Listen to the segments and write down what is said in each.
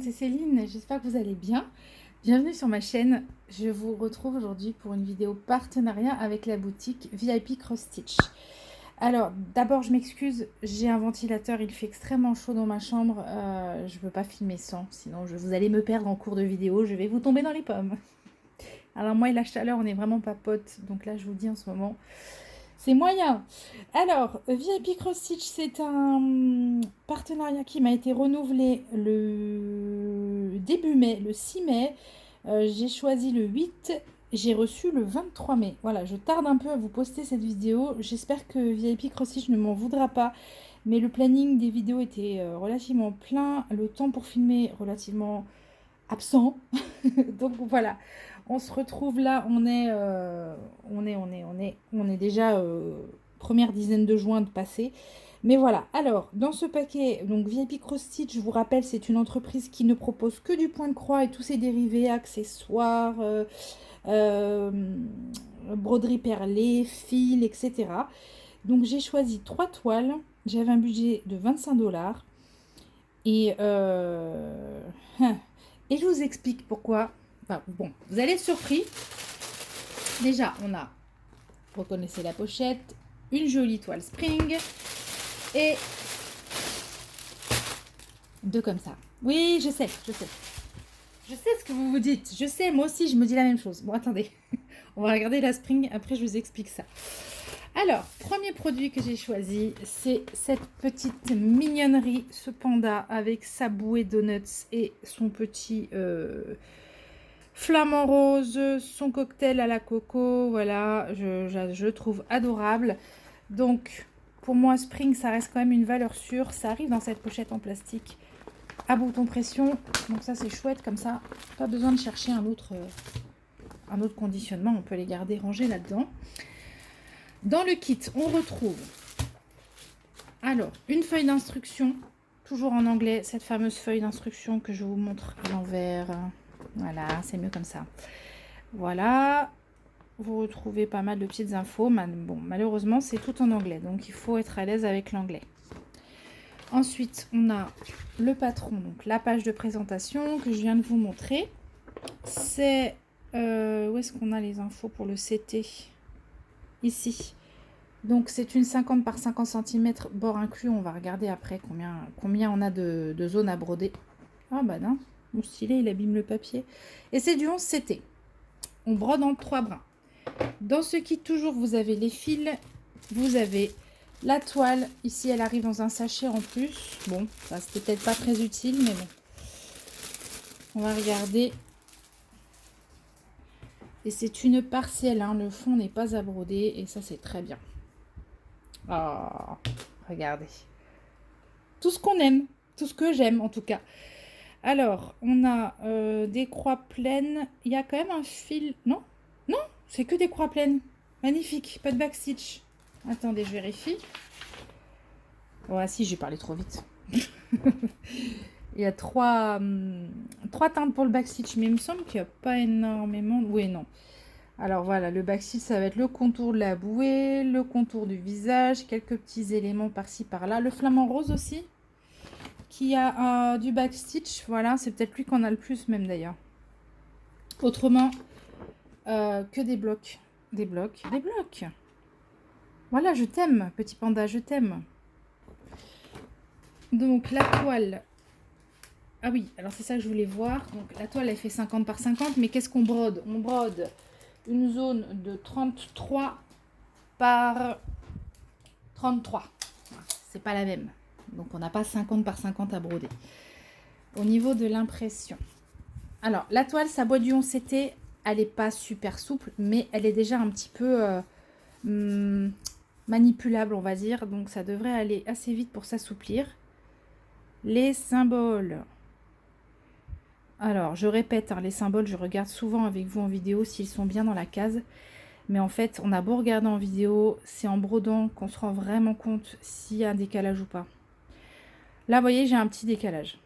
c'est Céline, j'espère que vous allez bien. Bienvenue sur ma chaîne. Je vous retrouve aujourd'hui pour une vidéo partenariat avec la boutique VIP Cross Stitch. Alors, d'abord, je m'excuse, j'ai un ventilateur, il fait extrêmement chaud dans ma chambre. Je ne peux pas filmer sans, sinon vous allez me perdre en cours de vidéo, je vais vous tomber dans les pommes. Alors moi et la chaleur, on n'est vraiment pas potes, donc là, je vous dis en ce moment... C'est moyen. Alors, VIP Cross Stitch, c'est un partenariat qui m'a été renouvelé le début mai, le 6 mai. J'ai choisi le 8, j'ai reçu le 23 mai. Voilà, je tarde un peu à vous poster cette vidéo. J'espère que VIP Cross Stitch ne m'en voudra pas. Mais le planning des vidéos était relativement plein. Le temps pour filmer relativement absent. Donc voilà. On se retrouve là, on est déjà première dizaine de juin de passé. Mais voilà, alors dans ce paquet, donc VIP Cross Stitch, je vous rappelle, c'est une entreprise qui ne propose que du point de croix et tous ses dérivés, accessoires, broderie perlée, fil, etc. Donc j'ai choisi 3 toiles, j'avais un budget de 25 $. Et je vous explique pourquoi. Enfin, bon, vous allez être surpris. Déjà, on a, reconnaissez la pochette, une jolie toile spring et 2 comme ça. Oui, je sais. Je sais ce que vous vous dites. Je sais, moi aussi, je me dis la même chose. Bon, attendez. On va regarder la spring, après je vous explique ça. Alors, premier produit que j'ai choisi, c'est cette petite mignonnerie, ce panda avec sa bouée donuts et son petit flamant rose, son cocktail à la coco. Voilà, je trouve adorable. Donc, pour moi, Spring, ça reste quand même une valeur sûre. Ça arrive dans cette pochette en plastique à bouton pression. Donc ça, c'est chouette comme ça. Pas besoin de chercher un autre conditionnement. On peut les garder rangés là-dedans. Dans le kit, on retrouve alors une feuille d'instruction, toujours en anglais, cette fameuse feuille d'instruction que je vous montre à l'envers. Voilà, c'est mieux comme ça. Voilà, vous retrouvez pas mal de petites infos. Bon, malheureusement, c'est tout en anglais, donc il faut être à l'aise avec l'anglais. Ensuite, on a le patron, donc la page de présentation que je viens de vous montrer. C'est... où est-ce qu'on a les infos pour le CT ? Ici. Donc c'est une 50 par 50 cm, bord inclus. On va regarder après combien on a de zones à broder. Ah bah non, mon stylet il abîme le papier. Et c'est du 11 CT. On brode en 3 brins. Dans ce kit toujours vous avez les fils, vous avez la toile. Ici elle arrive dans un sachet en plus. Bon, ça c'était peut-être pas très utile, mais bon. On va regarder. Et c'est une partielle, hein. Le fond n'est pas à broder et ça c'est très bien. Oh, regardez. Tout ce qu'on aime, tout ce que j'aime en tout cas. Alors, on a des croix pleines. Il y a quand même un fil. Non, non, c'est que des croix pleines. Magnifique, pas de backstitch. Attendez, je vérifie. Oh, ah si, j'ai parlé trop vite. Il y a trois teintes pour le backstitch, mais il me semble qu'il n'y a pas énormément. Oui, non. Alors voilà, le backstitch, ça va être le contour de la bouée, le contour du visage, quelques petits éléments par-ci par-là. Le flamant rose aussi, qui a du backstitch. Voilà, c'est peut-être lui qu'on a le plus même d'ailleurs. Autrement, que des blocs. Des blocs. Voilà, je t'aime, petit panda, je t'aime. Donc la toile... Ah oui, alors c'est ça que je voulais voir. Donc la toile, elle fait 50 par 50, mais qu'est-ce qu'on brode ? On brode une zone de 33 par 33. C'est pas la même. Donc on n'a pas 50 par 50 à broder. Au niveau de l'impression. Alors la toile, sa boîte du 11 CT, elle n'est pas super souple, mais elle est déjà un petit peu manipulable, on va dire. Donc ça devrait aller assez vite pour s'assouplir. Les symboles. Alors, je répète, hein, les symboles, je regarde souvent avec vous en vidéo s'ils sont bien dans la case. Mais en fait, on a beau regarder en vidéo, c'est en brodant qu'on se rend vraiment compte s'il y a un décalage ou pas. Là, vous voyez, j'ai un petit décalage.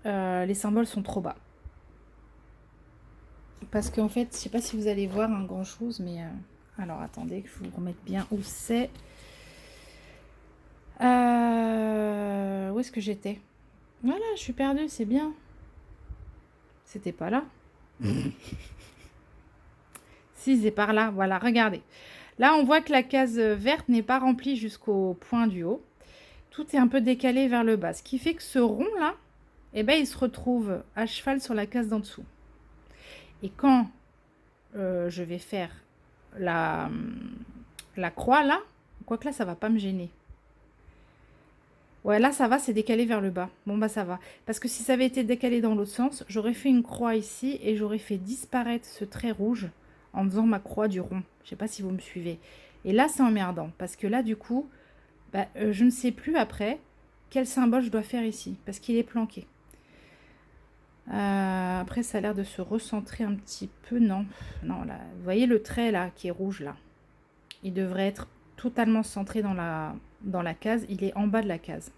Les symboles sont trop bas. Parce qu'en fait, je ne sais pas si vous allez voir un grand chose, mais... alors, attendez que je vous remette bien où c'est. Où est-ce que j'étais ? Voilà, je suis perdue, c'est bien. C'était pas là. Si, c'est par là. Voilà, regardez. Là, on voit que la case verte n'est pas remplie jusqu'au point du haut. Tout est un peu décalé vers le bas. Ce qui fait que ce rond-là, eh ben, il se retrouve à cheval sur la case d'en dessous. Et quand je vais faire la croix, là, quoique là, ça va pas me gêner. Ouais, là, ça va, c'est décalé vers le bas. Bon, bah, ça va. Parce que si ça avait été décalé dans l'autre sens, j'aurais fait une croix ici et j'aurais fait disparaître ce trait rouge en faisant ma croix du rond. Je sais pas si vous me suivez. Et là, c'est emmerdant. Parce que là, du coup, bah, je ne sais plus après quel symbole je dois faire ici. Parce qu'il est planqué. Après, ça a l'air de se recentrer un petit peu. Non, non, là, vous voyez le trait là qui est rouge là. Il devrait être totalement centré dans la case. Il est en bas de la case.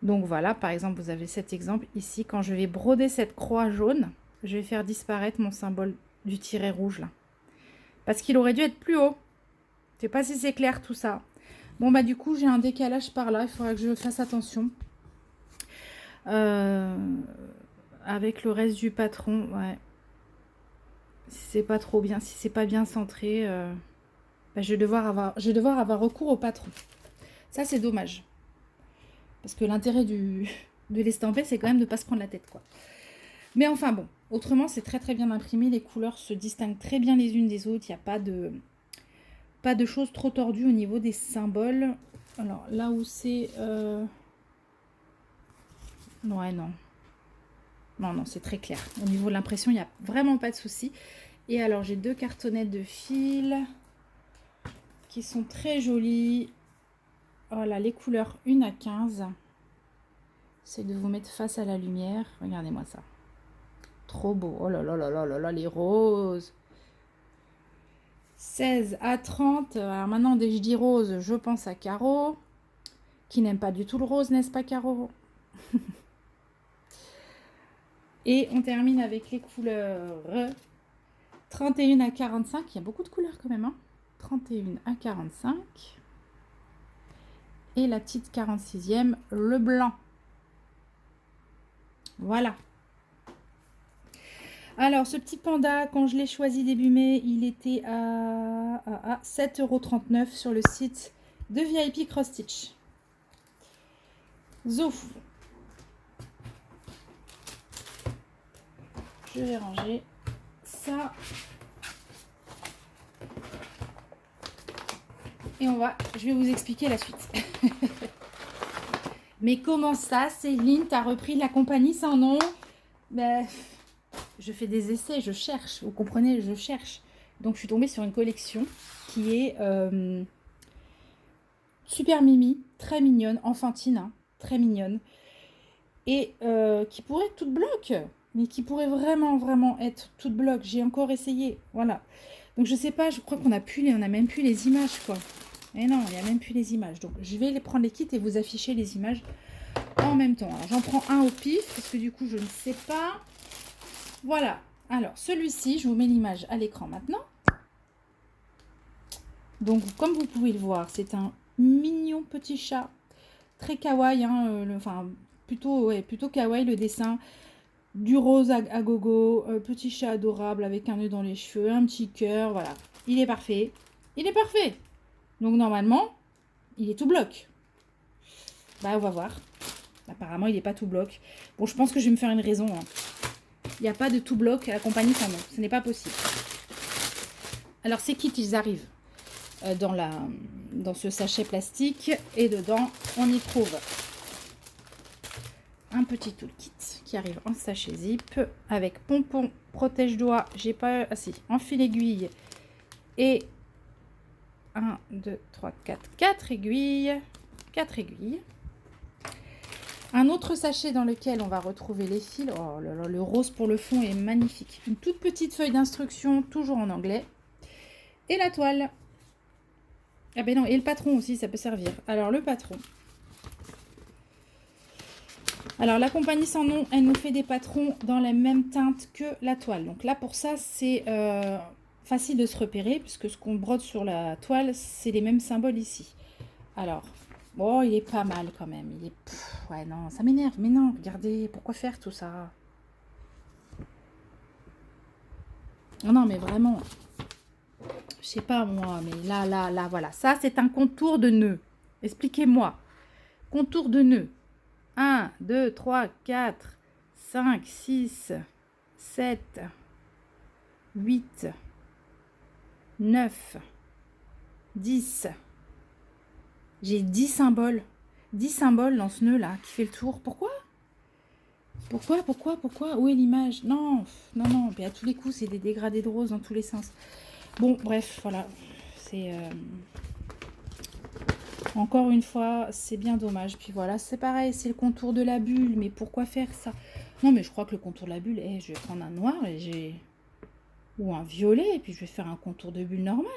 Donc voilà, par exemple, vous avez cet exemple ici. Quand je vais broder cette croix jaune, je vais faire disparaître mon symbole du tiret rouge là. Parce qu'il aurait dû être plus haut. Je sais pas si c'est clair tout ça. Bon bah du coup, j'ai un décalage par là. Il faudra que je fasse attention. Avec le reste du patron, ouais. Si c'est pas trop bien, si c'est pas bien centré, bah, je vais devoir avoir recours au patron. Ça, c'est dommage. Parce que l'intérêt de l'estamper, c'est quand même de ne pas se prendre la tête, quoi. Mais enfin, bon. Autrement, c'est très très bien imprimé. Les couleurs se distinguent très bien les unes des autres. Il n'y a pas de choses trop tordues au niveau des symboles. Alors, là où c'est... Ouais, non. Non, c'est très clair. Au niveau de l'impression, il n'y a vraiment pas de souci. Et alors, j'ai 2 cartonnettes de fil qui sont très jolies. Voilà, les couleurs 1 à 15. J'essaie de vous mettre face à la lumière. Regardez-moi ça. Trop beau. Oh là là là là là là, les roses. 16 à 30. Alors maintenant, dès que je dis rose, je pense à Caro, qui n'aime pas du tout le rose, n'est-ce pas, Caro? Et on termine avec les couleurs 31 à 45. Il y a beaucoup de couleurs quand même, hein. 31 à 45. Et la petite 46e, le blanc. Voilà. Alors, ce petit panda, quand je l'ai choisi début mai, il était à 7,39 € sur le site de VIP Cross Stitch. Zouf. Je vais ranger ça. Et je vais vous expliquer la suite. Mais comment ça, Céline, t'as repris la compagnie sans nom? Ben, je fais des essais, je cherche. Vous comprenez, je cherche. Donc, je suis tombée sur une collection qui est super mimi, très mignonne, enfantine, hein, très mignonne. Et qui pourrait être toute bloc. Mais qui pourrait vraiment, vraiment être toute bloc. J'ai encore essayé. Voilà. Donc, je sais pas, je crois qu'on a même plus les images, quoi. Mais non, il n'y a même plus les images. Donc, je vais prendre les kits et vous afficher les images en même temps. Alors, j'en prends un au pif, parce que du coup, je ne sais pas. Voilà. Alors, celui-ci, je vous mets l'image à l'écran maintenant. Donc, comme vous pouvez le voir, c'est un mignon petit chat. Très kawaii, hein, enfin, plutôt kawaii le dessin. Du rose à gogo, petit chat adorable avec un nœud dans les cheveux, un petit cœur, voilà. Il est parfait. Il est parfait. Donc, normalement, il est tout bloc. Bah, on va voir. Apparemment, il n'est pas tout bloc. Bon, je pense que je vais me faire une raison. Hein. Il n'y a pas de tout bloc à la compagnie sans nom. Ce n'est pas possible. Alors, ces kits, ils arrivent dans ce sachet plastique. Et dedans, on y trouve un petit toolkit qui arrive en sachet zip avec pompon, protège-doigts. J'ai pas... Ah si, en fil aiguille. Et 1, 2, 3, 4 aiguilles. 4 aiguilles. Un autre sachet dans lequel on va retrouver les fils. Oh là là, le rose pour le fond est magnifique. Une toute petite feuille d'instruction, toujours en anglais. Et la toile. Ah ben non, et le patron aussi, ça peut servir. Alors, le patron. Alors, la compagnie sans nom, elle nous fait des patrons dans la même teinte que la toile. Donc là, pour ça, c'est facile de se repérer, puisque ce qu'on brode sur la toile, c'est les mêmes symboles ici. Alors, Oh, il est pas mal quand même. Il est... ouais, non, ça m'énerve. Mais non, regardez, pourquoi faire tout ça? Non, non, mais vraiment, je sais pas moi, mais là, voilà. Ça, c'est un contour de nœud. Expliquez-moi. Contour de nœud. 1, 2, 3, 4, 5, 6, 7, 8, 9, 10. J'ai 10 symboles. 10 symboles dans ce nœud-là qui fait le tour. Pourquoi? Pourquoi? Où est l'image? Non, non, non. Puis à tous les coups, c'est des dégradés de rose dans tous les sens. Bon, bref, voilà. C'est... encore une fois, c'est bien dommage. Puis voilà, c'est pareil, c'est le contour de la bulle. Mais pourquoi faire ça? Non, mais je crois que le contour de la bulle, je vais prendre un noir et j'ai... ou un violet, et puis je vais faire un contour de bulle normal.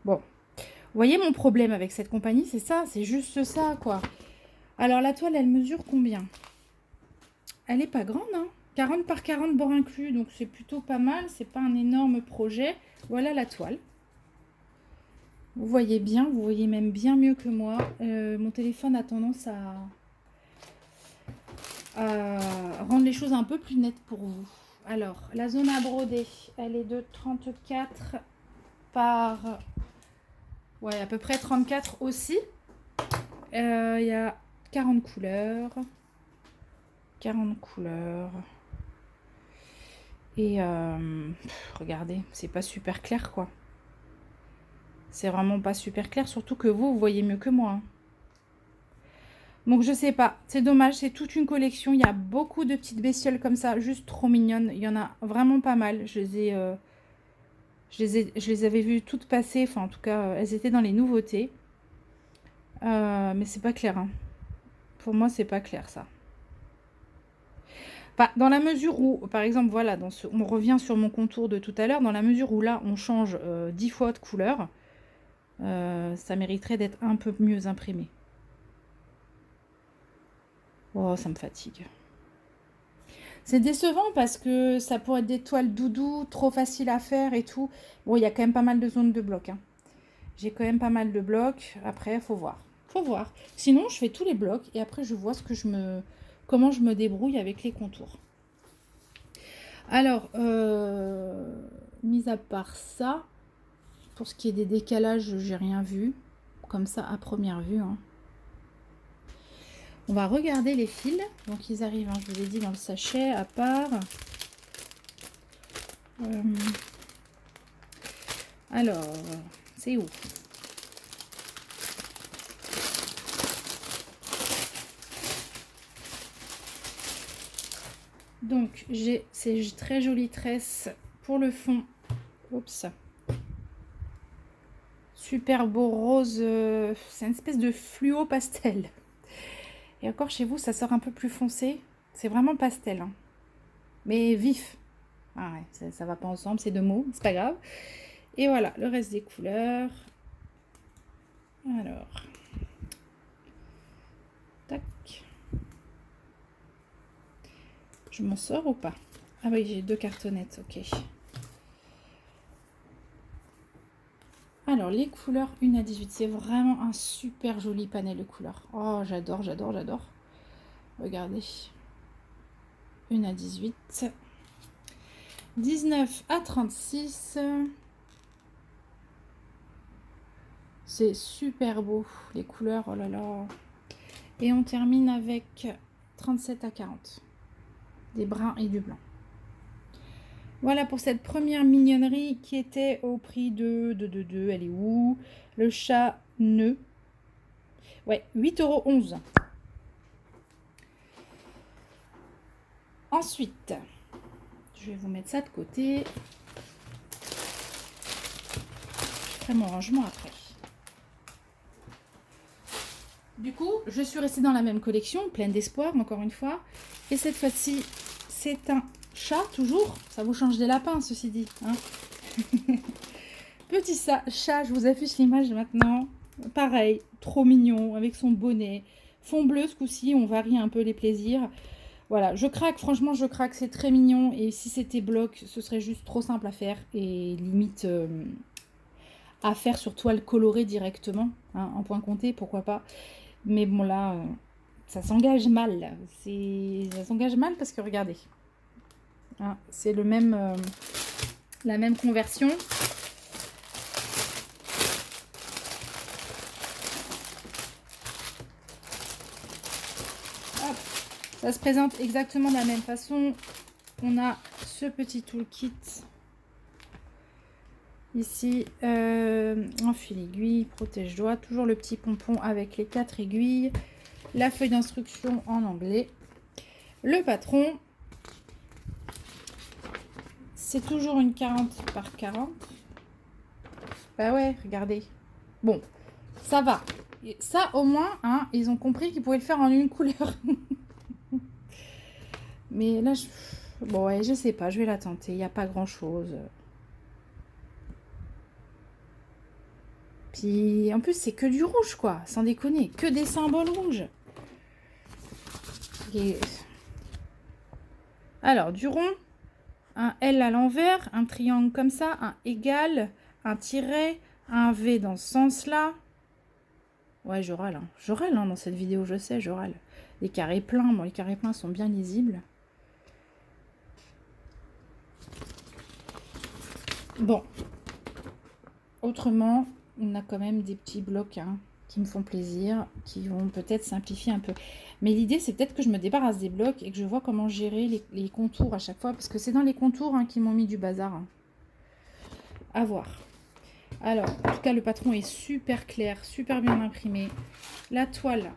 Bon. Vous voyez mon problème avec cette compagnie, c'est ça, c'est juste ça, quoi. Alors, la toile, elle mesure combien? Elle n'est pas grande, hein. 40 par 40 bord inclus, donc c'est plutôt pas mal. C'est pas un énorme projet. Voilà la toile. Vous voyez bien, vous voyez même bien mieux que moi. Mon téléphone a tendance à rendre les choses un peu plus nettes pour vous. Alors, la zone à broder, elle est de 34 par... ouais, à peu près 34 aussi. Il y a 40 couleurs. 40 couleurs. Et regardez, c'est pas super clair, quoi. C'est vraiment pas super clair, surtout que vous voyez mieux que moi. Donc je sais pas, c'est dommage, c'est toute une collection. Il y a beaucoup de petites bestioles comme ça, juste trop mignonnes. Il y en a vraiment pas mal. Je les avais vues toutes passer, enfin en tout cas, elles étaient dans les nouveautés. Mais c'est pas clair, hein. Pour moi, c'est pas clair ça. Enfin, dans la mesure où, par exemple, voilà, on revient sur mon contour de tout à l'heure, dans la mesure où là, on change 10 fois de couleur, ça mériterait d'être un peu mieux imprimé. Oh, ça me fatigue. C'est décevant parce que ça pourrait être des toiles doudou, trop faciles à faire et tout. Bon, il y a quand même pas mal de zones de blocs, hein. J'ai quand même pas mal de blocs. Après, faut voir. Faut voir. Sinon, je fais tous les blocs et après, je vois comment je me débrouille avec les contours. Alors, mis à part ça, pour ce qui est des décalages, j'ai rien vu. Comme ça, à première vue, hein. On va regarder les fils. Donc, ils arrivent, hein, je vous l'ai dit, dans le sachet, à part. Alors, c'est où? Donc, j'ai ces très jolies tresses pour le fond. Oups. Super beau rose. C'est une espèce de fluo pastel. Et encore chez vous, ça sort un peu plus foncé. C'est vraiment pastel, hein. Mais vif. Ah ouais, ça va pas ensemble, c'est deux mots, c'est pas grave. Et voilà, le reste des couleurs. Alors. Tac. Je m'en sors ou pas? Ah oui, j'ai deux cartonnettes, ok. Alors, les couleurs 1 à 18, c'est vraiment un super joli panel de couleurs. Oh, j'adore. Regardez. 1 à 18. 19 à 36. C'est super beau, les couleurs, oh là là. Et on termine avec 37 à 40. Des bruns et du blanc. Voilà pour cette première mignonnerie qui était au prix de elle est où? Le chat nœud. Ouais, 8,11 €. Ensuite, je vais vous mettre ça de côté. Je ferai mon rangement après. Du coup, je suis restée dans la même collection, pleine d'espoir, encore une fois. Et cette fois-ci, c'est un chat, toujours. Ça vous change des lapins, ceci dit, hein. Petit chat, je vous affiche l'image maintenant. Pareil, trop mignon, avec son bonnet. Fond bleu, ce coup-ci, on varie un peu les plaisirs. Voilà, je craque, franchement, je craque, c'est très mignon. Et si c'était bloc, ce serait juste trop simple à faire. Et limite à faire sur toile colorée directement, hein, en point compté, pourquoi pas. Mais bon là, ça s'engage mal. Là. Ça s'engage mal parce que regardez, hein, c'est le même, la même conversion. Hop. Ça se présente exactement de la même façon. On a ce petit toolkit ici, un fil aiguille, protège-doigt, toujours le petit pompon avec les 4 aiguilles, la feuille d'instruction en anglais, le patron, c'est toujours une 40 par 40. Bah ouais, regardez. Bon, ça va. Et ça au moins, hein, ils ont compris qu'ils pouvaient le faire en une couleur. Mais là, bon ouais, je sais pas, je vais la tenter, il n'y a pas grand chose. Puis en plus c'est que du rouge quoi, sans déconner, que des symboles rouges. Et... alors du rond, un L à l'envers, un triangle comme ça, un égal, un tiret, un V dans ce sens-là. Ouais, je râle, hein. Je râle hein, dans cette vidéo, je sais, je râle. Les carrés pleins, bon les carrés pleins sont bien lisibles. Bon, autrement, on a quand même des petits blocs hein, qui me font plaisir, qui vont peut-être simplifier un peu. Mais l'idée, c'est peut-être que je me débarrasse des blocs et que je vois comment gérer les contours à chaque fois, parce que c'est dans les contours hein, qu'ils m'ont mis du bazar. Hein. À voir. Alors, en tout cas, le patron est super clair, super bien imprimé. La toile,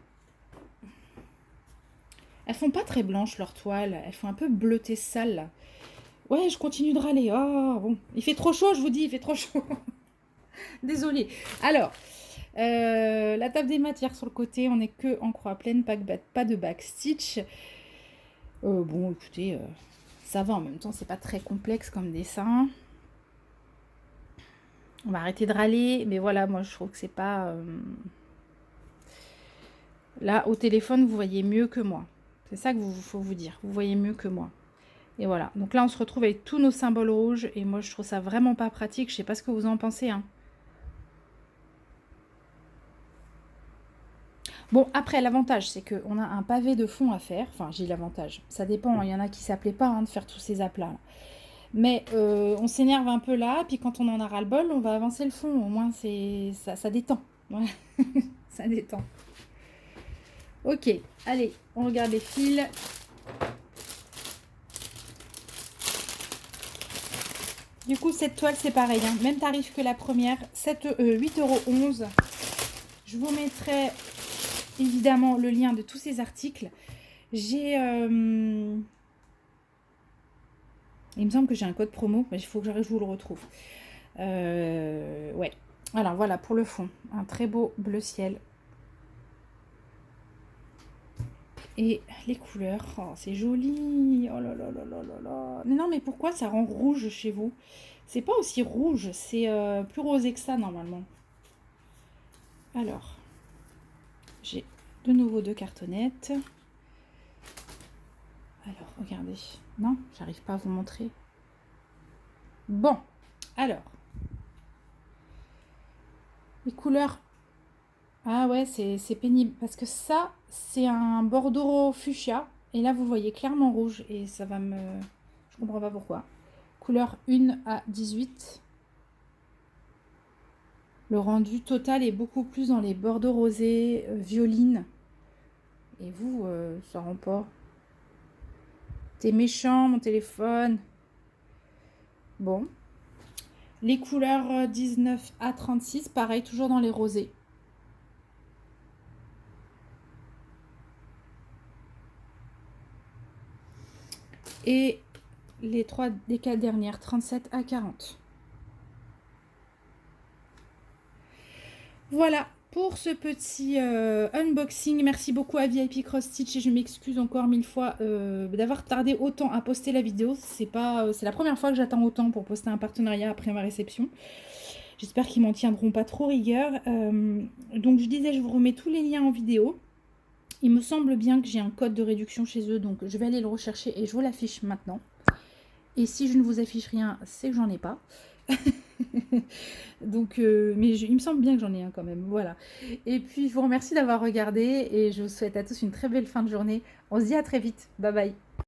elles font pas très blanches, leurs toiles. Elles font un peu bleutées sales. Ouais, je continue de râler. Oh, bon. Il fait trop chaud, je vous dis, il fait trop chaud. Désolée. Alors, la table des matières sur le côté, on n'est que en croix pleine, pas de backstitch. Bon, écoutez, ça va en même temps, c'est pas très complexe comme dessin. On va arrêter de râler, mais voilà, moi je trouve que c'est pas... Là, au téléphone, vous voyez mieux que moi. C'est ça que faut vous dire, vous voyez mieux que moi. Et voilà, donc là on se retrouve avec tous nos symboles rouges, et moi je trouve ça vraiment pas pratique, je sais pas ce que vous en pensez, hein. Bon, après, l'avantage, c'est qu'on a un pavé de fond à faire. Enfin, j'ai l'avantage. Ça dépend. Il y en a qui ne s'appelaient pas hein, de faire tous ces aplats. Là. Mais on s'énerve un peu là. Puis quand on en a ras-le-bol, on va avancer le fond. Au moins, ça détend. Ouais. Ça détend. Ok. Allez, on regarde les fils. Du coup, cette toile, c'est pareil. Hein. Même tarif que la première. 8,11 €. Je vous mettrai... évidemment le lien de tous ces articles. J'ai il me semble que j'ai un code promo, mais il faut que je vous le retrouve. Ouais. Alors voilà pour le fond, un très beau bleu ciel. Et les couleurs, oh, c'est joli. Oh là là là là là là. Mais non, mais pourquoi ça rend rouge chez vous? C'est pas aussi rouge, c'est plus rosé que ça normalement. Alors, j'ai de nouveau 2 cartonnettes. Alors, regardez. Non, j'arrive pas à vous montrer. Bon, alors. Les couleurs. Ah ouais, c'est pénible. Parce que ça, c'est un bordeaux fuchsia. Et là, vous voyez clairement rouge. Et ça va me... je comprends pas pourquoi. Couleur 1 à 18. Le rendu total est beaucoup plus dans les bordeaux rosés, violines. Et vous, ça rend pas. T'es méchant, mon téléphone. Bon. Les couleurs 19 à 36, pareil, toujours dans les rosés. Et les 3 des 4 dernières, 37 à 40. Voilà pour ce petit unboxing. Merci beaucoup à VIP Cross Stitch et je m'excuse encore 1000 fois d'avoir tardé autant à poster la vidéo. C'est la première fois que j'attends autant pour poster un partenariat après ma réception. J'espère qu'ils m'en tiendront pas trop rigueur. Donc je disais, je vous remets tous les liens en vidéo. Il me semble bien que j'ai un code de réduction chez eux, donc je vais aller le rechercher et je vous l'affiche maintenant. Et si je ne vous affiche rien, c'est que j'en ai pas. Donc, mais il me semble bien que j'en ai un quand même, voilà. Et puis, je vous remercie d'avoir regardé et je vous souhaite à tous une très belle fin de journée. On se dit à très vite. Bye bye.